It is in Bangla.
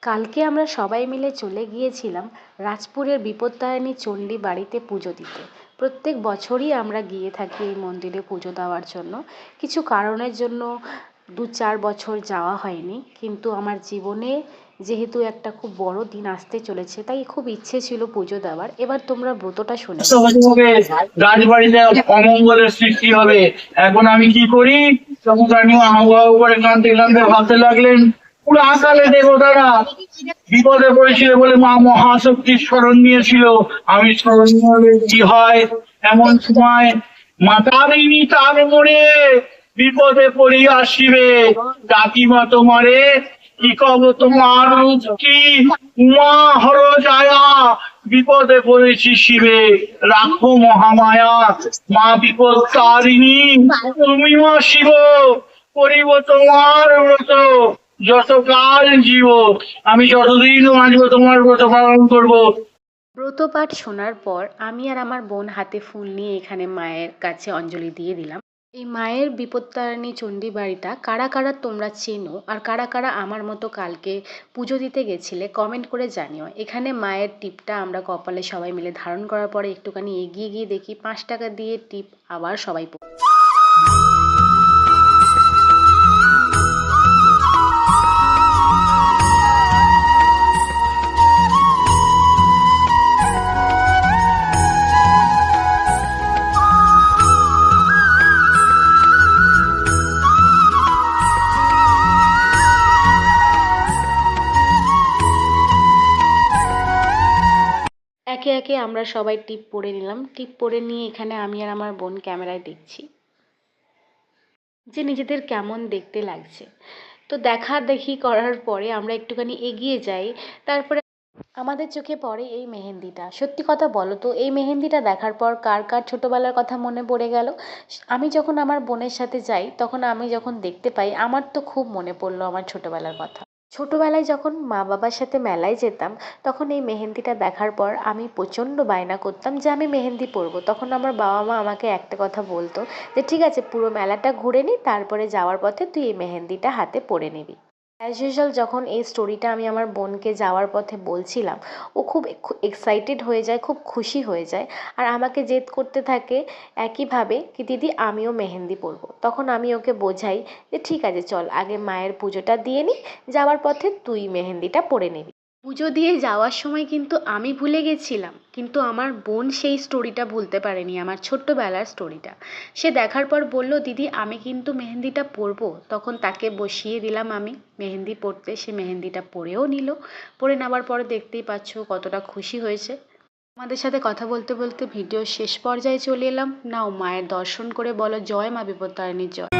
কালকে আমরা সবাই মিলে চলে গিয়েছিলাম রাজপুরের বিপত্তারিণী চণ্ডী বাড়িতে পুজো দিতে। প্রত্যেক বছরই আমরা গিয়ে থাকি এই মন্দিরে পুজো দেওয়ার জন্য। কিছু কারণের জন্য 2-4 বছর যাওয়া হয়নি, কিন্তু আমার জীবনে যেহেতু একটা খুব বড় দিন আসতে চলেছে, তাই খুব ইচ্ছে ছিল পুজো দেওয়ার। এবার তোমরা ব্রতটা শুনে রাজবাড়িতে অমঙ্গলের সৃষ্টি হবে। এখন আমি কি করি? তখন রানী হাওয়া করে কাঁদতে কাঁদতে ভাবতে লাগলেন, পুরো আকালে দেবতারা বিপদে পড়েছিল বলে মা মহাশক্তির স্মরণ নিয়েছিল। আমি স্মরণ নিয়ে কি হয়? এমন সময় মাতারিনী তার মনে বিপদে পড়িয়া আসিবে। কাকিমা তোমারে কি কব, তোমার রূপ কি উমা হর ছায়া, বিপদে পড়েছি শিবে, রাখো মহামায়া। মা বিপদ তারিণী, তুমি মা শিব, করিব তোমার ব্রত যতকাল জীব। আমি যতদিন বাঁচবো তোমার ব্রত পালন করবো। ব্রতপাঠ শোনার পর আমি আর আমার বোন হাতে ফুল নিয়ে এখানে মায়ের কাছে অঞ্জলি দিয়ে দিলাম। এই মায়ের বিপত্তারিণী চণ্ডী বাড়িটা কারা কারা তোমরা চেনো আর কারা কারা আমার মতো কালকে পুজো দিতে গেছিলে কমেন্ট করে জানিও। এখানে মায়ের টিপটা আমরা কপালে সবাই মিলে ধারণ করার পরে একটুখানি এগিয়ে গিয়ে দেখি 5 টাকা দিয়ে টিপ আবার সবাই একে একে আমরা সবাই টিপ পরে নিলাম। টিপ পরে নিয়ে এখানে আমি আর আমার বোন ক্যামেরায় দেখছি যে নিজেদের কেমন দেখতে লাগছে। তো দেখাদেখি করার পরে আমরা একটুখানি এগিয়ে যাই। তারপরে আমাদের চোখে পড়ে এই মেহেন্দিটা। সত্যি কথা বলো তো, এই মেহেন্দিটা দেখার পর কার কার ছোটোবেলার কথা মনে পড়ে গেল? আমি যখন আমার বোনের সাথে যাই, তখন আমি যখন দেখতে পাই, আমার তো খুব মনে পড়লো আমার ছোটোবেলার কথা। ছোটোবেলায় যখন মা বাবার সাথে মেলায় যেতাম, তখন এই মেহেন্দিটা দেখার পর আমি প্রচণ্ড বায়না করতাম যে আমি মেহেন্দি পরবো। তখন আমার বাবা মা আমাকে একটা কথা বলতো যে ঠিক আছে, পুরো মেলাটা ঘুরে নি, তারপরে যাওয়ার পথে তুই এই মেহেন্দিটা হাতে পরে নিবি। অ্যাজ ইউজুয়াল যখন এই স্টোরিটা আমি আমার বোনকে যাওয়ার পথে বলছিলাম, ও খুব এক্সাইটেড হয়ে যায়, খুব খুশি হয়ে যায়, আর আমাকে জেদ করতে থাকে একইভাবে কি দিদি আমিও মেহেন্দি পরবো। তখন আমি ওকে বোঝাই যে ঠিক আছে চল, আগে মায়ের পুজোটা দিয়ে নিই, যাওয়ার পথে তুই মেহেন্দিটা পরে নিবি। পুজো দিয়ে যাওয়ার সময় কিন্তু আমি ভুলে গেছিলাম, কিন্তু আমার বোন সেই স্টোরিটা ভুলতে পারেনি, আমার ছোট্টবেলার স্টোরিটা। সে দেখার পর বলল দিদি আমি কিন্তু মেহেন্দিটা পরবো। তখন তাকে বসিয়ে দিলাম আমি মেহেন্দি পরতে। সে মেহেন্দিটা পরেও নিল। পরে নেওয়ার পরে দেখতেই পাচ্ছ কতটা খুশি হয়েছে। আমাদের সাথে কথা বলতে বলতে ভিডিও শেষ পর্যায়ে চলে এলাম। নাও মায়ের দর্শন করে বলো জয় মা বিপত্তারিণীর জয়।